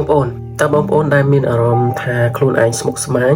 បងប្អូនតើបងប្អូនដែលមានអារម្មណ៍ថាខ្លួនឯងស្មុគស្មាញ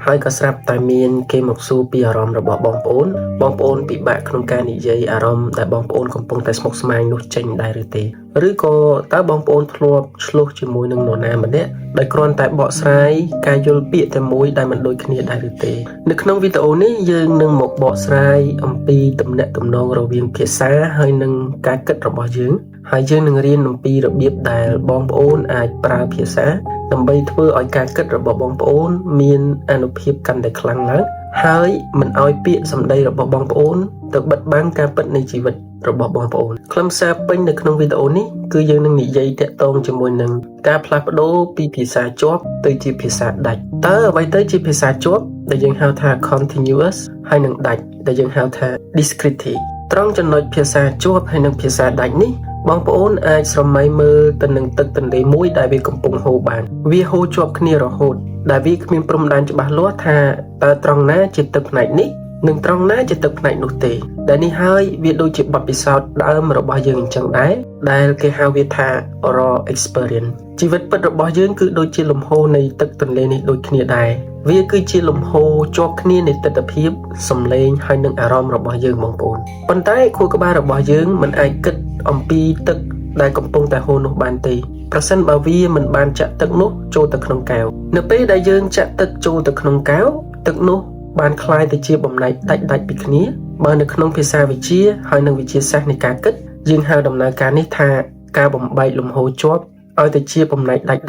ហើយក៏ស្រាប់តែមានគេមកសួរពីអារម្មណ៍របស់បងប្អូនពិបាកក្នុងការនិយាយអារម្មណ៍ដែលបងប្អូនកំពុងតែស្មុគស្មាញនោះចេញដែរឬទេឬក៏តើបងប្អូនធ្លាប់ឆ្លោះជាមួយនឹងនរណាម្នាក់ដែលគ្រាន់តែបកស្រាយការយល់ពាក្យតែមួយដែលមិនដូចគ្នាដែរឬទេនៅក្នុងវីដេអូនេះយើងនឹងមកបកស្រាយអំពីទំនាក់ទំនងរវាងភាសាហើយនិងការគិតរបស់យើងហើយយើងនឹងរៀនអំពីរបៀបដែលបងប្អូនអាចប្រើភាសាដើម្បីធ្វើឲ្យការគិតរបស់បងប្អូនមានអានុភាពកាន់តែខ្លាំងឡើងហើយមិនឲ្យពាក្យសម្ដីរបស់បងប្អូនទៅបិទបាំងការពិតនៃជីវិតរបស់បងប្អូនខ្លឹមសារពេញនៅក្នុងវីដេអូនេះគឺយើងនឹងនិយាយតាក់ទងជាមួយនឹងការផ្លាស់ប្ដូរពីភាសាជាប់ទៅជាភាសាដាច់តើអ្វីទៅជាភាសាជាប់ដែលយើងហៅថា continuous ហើយនិងដាច់ដែលយើងហៅថា discrete ត្រង់ចំណុចភាសាជាប់ហើយនិងភាសាដាច់នេះបងប្អូនអាចស្រមៃមើលទៅនឹងទឹកទន្លេមួយដែលវាកំពុងហូរបានវាហូរជាប់គ្នារហូតដែលវាគ្មានព្រំដែនច្បាស់លាស់ថាតើត្រង់ណាជាទឹកផ្នែកនេះនិងត្រង់ណាជាទឹកផ្នែកនោះទេដែលនេះហើយវាដូចជាបទពិសោធន៍ដើមរបស់យើងអញ្ចឹងដែរដែលគេហៅវាថា raw experience ជីវិតពិតរបស់យើងគឺដូចជាលំហូរនៃទឹកទន្លេនេះដូចគ្នាដែរវាគឺជាលំហូរជាប់គ្នានៃទិដ្ឋភាពសម្លេងហើយនិងអារម្មណ៍របស់យើងបងប្អូនប៉ុន្តែខួរក្បាលរបស់យើងមិនអាចគិតអំពីទឹកដែលកំពុងតែហូរនោះបានទេប្រសិនបើវាមិនបានចាក់ទឹកនោះចូលទៅក្នុងកែវនៅពេលដែលយើងចាក់ទឹកចូលទៅក្នុងកែវទឹកនោះបានคล้ายទៅជាបំណែកដាច់ពីគ្នាបើនៅក្នុងភាសាវិទ្យាហើយនិងវិទ្យាសាស្ត្រនៃការគិតយើងហៅដំណើរការនេះថាការបំបែកលំហូរជាប់ឲ្យទៅជាបំណែកដាច់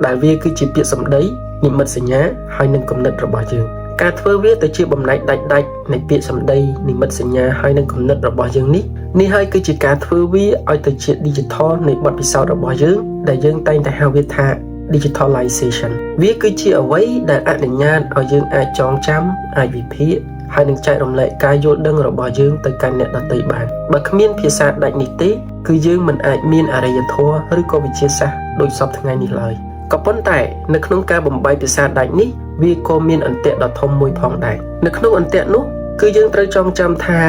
ដែលវាគឺជាពាក្យសម្ដីនិមិត្តសញ្ញាហើយនិងគំនិតរបស់យើងការធ្វើវាទៅជាបំណែកដាច់នៃពាក្យសម្ដីនិមិត្តសញ្ញាហើយនិងគំនិតរបស់យើងនេះហើយគឺជាការធ្វើវាឲ្យទៅជា digital នៃបទពិសោធន៍របស់យើងដែលយើងតែងតែហៅវាថា digitalization វាគឺជាអ្វីដែលអនុញ្ញាតឲ្យយើងអាចចងចាំអាចវិភាគហើយនឹងចែករំលែកការយល់ដឹងរបស់យើងទៅកាន់អ្នកដទៃបានបើគ្មានភាសាដាច់នេះទេគឺយើងមិនអាចមានអរិយធម៌ឬក៏វិទ្យាសាស្ត្រដូចសពថ្ងៃនេះឡើយក៏ប៉ុន្តែនៅក្នុងការបំបែកភាសាដាច់នេះវាក៏មានអន្ទាក់ដ៏ធំមួយផងដែរនៅក្នុងអន្ទាក់នោះគឺយើងត្រូវចងចាំថា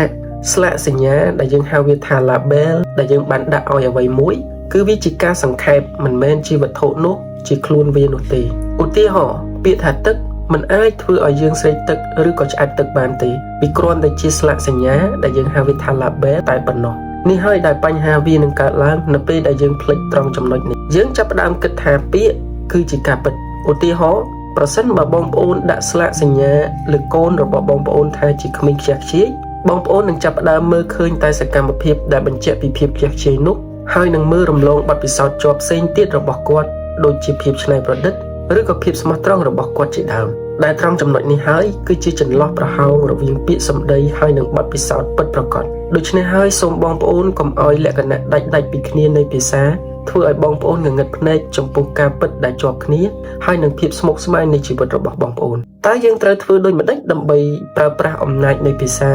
ស្លាកសញ្ញាដែលយើងហៅវាថា label ដែលយើងបានដាក់ឲ្យអ្វីមួយគឺវាជាការសង្ខេបមិនមែនជាវត្ថុនោះជាខ្លួនវានោះទេឧទាហរណ៍ពាក្យថាទឹកមិនអាចធ្វើឲ្យយើងស្រេកទឹកឬក៏ឆ្អែតទឹកបានទេវាគ្រាន់តែជាស្លាកសញ្ញាដែលយើងហៅវាថា label តែប៉ុណ្ណោះនេះហើយដែលបញ្ហាវានឹងកើតឡើងនៅពេលដែលយើងភ្លេចត្រង់ចំណុចនេះយើងចាប់ផ្ដើមគិតថាពាក្យគឺជាការពិតឧទាហរណ៍ប្រសិនបើបងប្អូនដាក់ស្លាកសញ្ញាលើកូនរបស់បងប្អូនថាជាក្មេងខ្ជះខ្ជាយបងប្អូននឹងចាប់ផ្ដើមមើលឃើញតែសកម្មភាពដែលបញ្ជាក់ពីភាពខ្ជះខ្ជាយនោះហើយនឹងមើលរំលងបទពិសោធន៍ជាប់ផ្សេងទៀតរបស់គាត់ដូចជាភាពច្នៃប្រឌិតឬក៏ភាពស្មោះត្រង់របស់គាត់ជាដើមដែលត្រង់ចំណុចនេះហើយគឺជាចន្លោះប្រហោងរវាងពាក្យសម្ដីហើយនិងបទពិសោធន៍ពិតប្រាកដដូច្នេះហើយសូមបងប្អូនកុំឲ្យលក្ខណៈដាច់ពីគ្នានៃភាសាធ្វើឲ្យបងប្អូនងងឹតភ្នែកចំពោះការពិតដែលជាប់គ្នាហើយនឹងភាពស្មុគស្មាញនៃជីវិតរបស់បងប្អូនតើយើងត្រូវធ្វើដូចម្តេចដើម្បីប្រើប្រាស់អំណាចនៃភាសា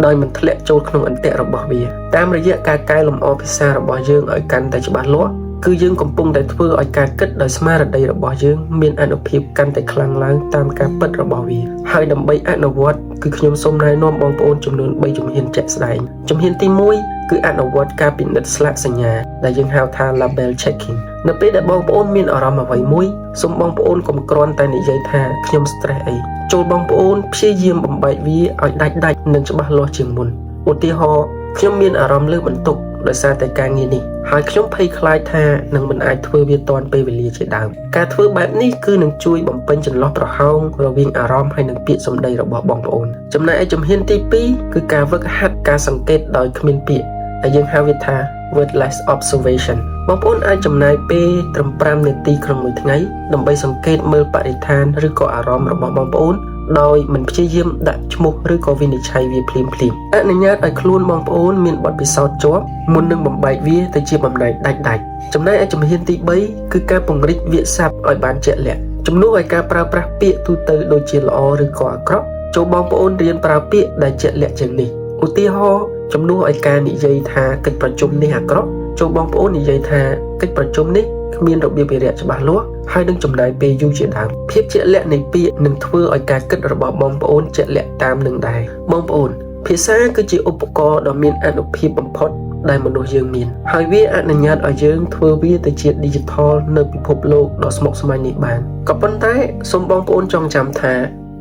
ដោយមិនធ្លាក់ចូលក្នុងអន្ទាក់របស់វាតាមរយៈការកែលម្អភាសារបស់យើងឲ្យកាន់តែច្បាស់លាស់គឺយើងកំពុងតែធ្វើឲ្យការគិតដោយស្មារតីរបស់យើងមានអានុភាពកាន់តែខ្លាំងឡើងតាមការពិតរបស់វាហើយដើម្បីអនុវត្តគឺខ្ញុំសូមណែនាំបងប្អូនចំនួន3ជំហានជាក់ស្ដែងជំហានទី1គឺអនុវត្តការពិនិត្យស្លាកសញ្ញាដែលយើងហៅថា label checking នៅពេលដែលបងប្អូនមានអារម្មណ៍អ្វីមួយសូមបងប្អូនកុំគ្រាន់តែនិយាយថាខ្ញុំ stress អីចូលបងប្អូនព្យាយាមបំបែកវាឲ្យដាច់និងច្បាស់លាស់ជាងមុនឧទាហរណ៍ខ្ញុំមានអារម្មណ៍លើបន្ទុកដោយសារតែការងារនេះហើយខ្ញុំភ័យខ្លាចថានឹងមិនអាចធ្វើវាទាន់ពេលវេលាជាដើមការធ្វើបែបនេះគឺនឹងជួយបំពេញចន្លោះប្រហោងរវាងអារម្មណ៍ហើយនិងពាក្យសម្ដីរបស់បងប្អូនចំណែកឯជំហានទី2គឺការហ្វឹកហាត់ការសង្កេតដោយគ្មានពាក្យដែលយើងហៅវាថា wordless observation បងប្អូនអាចចំណាយពេលត្រឹម5នាទីក្នុងមួយថ្ងៃដើម្បីសង្កេតមើលបរិស្ថានឬក៏អារម្មណ៍របស់បងប្អូនដោយមិនព្យាយាមដាក់ឈ្មោះឬក៏វិនិច្ឆ័យវាភ្លាមអនុញ្ញាតឲ្យខ្លួនបងប្អូនមានបទពិសោធន៍ជាប់មុននឹងបំបែកវាទៅជាបំណែកដាច់ចំណែកឯជំហានទី3គឺការពង្រីកវាក្យសព្ទឲ្យបានជាក់លាក់ជំនួសឲ្យការប្រើប្រាស់ពាក្យទូទៅដូចជាល្អឬក៏អាក្រក់ចូលបងប្អូនរៀនប្រើពាក្យដែលជាក់លាក់ជាងនេះឧទាហរណ៍ជំនួសឲ្យការនិយាយថាកិច្ចប្រជុំនេះអាក្រក់ចូលបងប្អូននិយាយថាកិច្ចប្រជុំនេះគ្មានរបៀបវារៈច្បាស់លាស់ហើយនឹងចំណាយពេលយូរជាដើមភាពជាក់លាក់នៃពាក្យនឹងធ្វើឲ្យការគិតរបស់បងប្អូនជាក់លាក់តាមនឹងដែរបងប្អូនភាសាគឺជាឧបករណ៍ដ៏មានអានុភាពបំផុត ដែលមនុស្សយើងមានហើយវាអនុញ្ញាតឲ្យយើងធ្វើវាទៅជា digital នៅពិភពលោកដ៏ស្មុគស្មាញនេះបានក៏ប៉ុន្តែសូមបងប្អូនចងចាំថា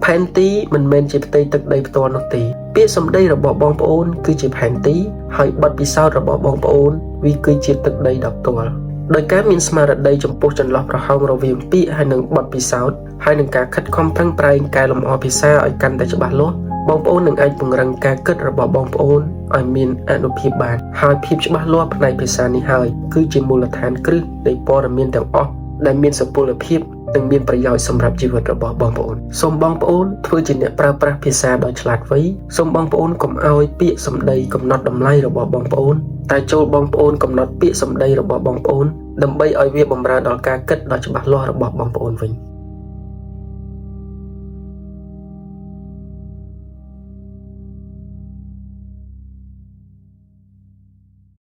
ផែនទីមិនមែនជាផ្ទៃទឹកដីផ្ទាល់នោះទេពាក្យសម្ដីរបស់បងប្អូនគឺជាផែនទីហើយបទពិសោធន៍របស់បងប្អូនវាគឺជាទឹកដីដ៏ផ្ទាល់ដោយការមានស្មារតីចំពោះចន្លោះប្រហោងរវាងពាក្យហើយនិងបទពិសោធន៍ហើយនឹងការខិតខំប្រឹងប្រែងកែលម្អភាសាឲ្យកាន់តែច្បាស់លាស់បងប្អូននឹងអាចពង្រឹងការគិតរបស់បងប្អូនឲ្យមានអានុភាពបានហើយភាពច្បាស់លាស់ផ្នែកភាសានេះហើយគឺជាមូលដ្ឋានគ្រឹះនៃព័ត៌មានទាំងអស់ដែលមានសុពលភាពនិងមានប្រយោជន៍សម្រាប់ជីវិតរបស់បងប្អូនសូមបងប្អូនធ្វើជាអ្នកប្រើប្រាស់ភាសាដោយឆ្លាតវៃសូមបងប្អូនកុំឲ្យពាក្យសម្ដីកំណត់តម្លៃរបស់បងប្អូនតែចូលបងប្អូនកំណត់ពាក្យសម្ដីរបស់បងប្អូនដើម្បីឲ្យវាបម្រើដល់ការគិតដ៏ច្បាស់លាស់របស់បងប្អូនវិញ